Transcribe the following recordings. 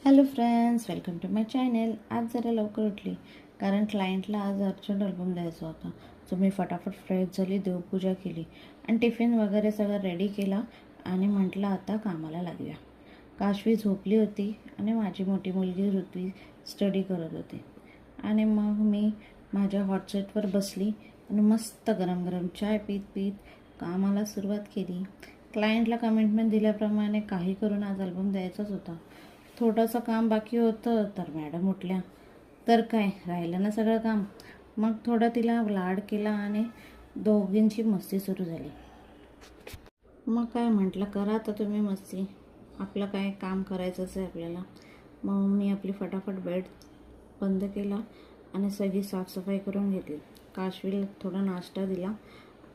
Hello friends, welcome to my channel. आज जरा लवकर उठली कारण क्लायंटला आज अर्जंट अल्बम द्यायचा होता. सो मी फटाफट फ्रेश झाली, देवपूजा केली आणि टिफिन वगैरे सगळं रेडी केला आणि म्हटलं आता कामाला लागूया. काशवी झोपली होती आणि माझी मोठी मुलगी ऋत्वी स्टडी करत होती आणि मग मी माझ्या हॉटसेटवर बसली आणि मस्त गरम गरम चाय पीत पीत कामाला सुरुवात केली. क्लायंटला कमिटमेंट दिल्याप्रमाणे काही करून आज अल्बम द्यायचाच होता. थोडंसं काम बाकी होतं तर मॅडम उठल्या, तर काय राहिलं ना सगळं काम. मग थोडं तिला लाड केला आणि दोघींची मस्ती सुरू झाली. मग काय म्हटलं, करा आता तुम्ही मस्ती, आपलं काय काम करायचंच आहे आपल्याला. मग मी आपली फटाफट बेड बंद केला आणि सगळी साफसफाई करून घेतली. काशवीला थोडा नाश्ता दिला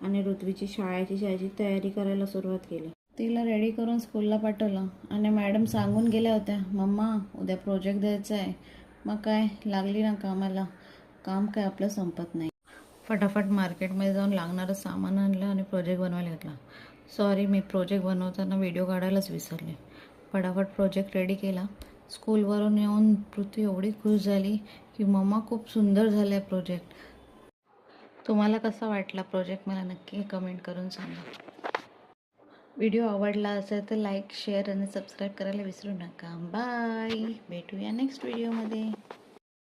आणि ऋत्वीची शाळेची तयारी करायला सुरुवात केली. तिला रेडी करून स्कूलला पाठवलं आणि मॅडम सांगून गेल्या होत्या, मम्मा उद्या प्रोजेक्ट द्यायचा आहे. मग काय लागली ना कामाला. काम काय आपलं संपत नाही. फटाफट मार्केटमध्ये जाऊन लागणारं सामान आणलं आणि प्रोजेक्ट बनवायला घेतला. सॉरी, मी प्रोजेक्ट बनवताना व्हिडिओ काढायलाच विसरले. फटाफट प्रोजेक्ट रेडी केला. स्कूलवरून येऊन पृथ्वी एवढी खुश झाली की मम्मा खूप सुंदर झालं आहे प्रोजेक्ट. तुम्हाला कसा वाटला प्रोजेक्ट मला नक्की कमेंट करून सांगा. व्हिडिओ आवडला असेल तर लाईक, शेअर आणि सबस्क्राईब करायला विसरू नका. बाय, भेटूया नेक्स्ट व्हिडिओमध्ये.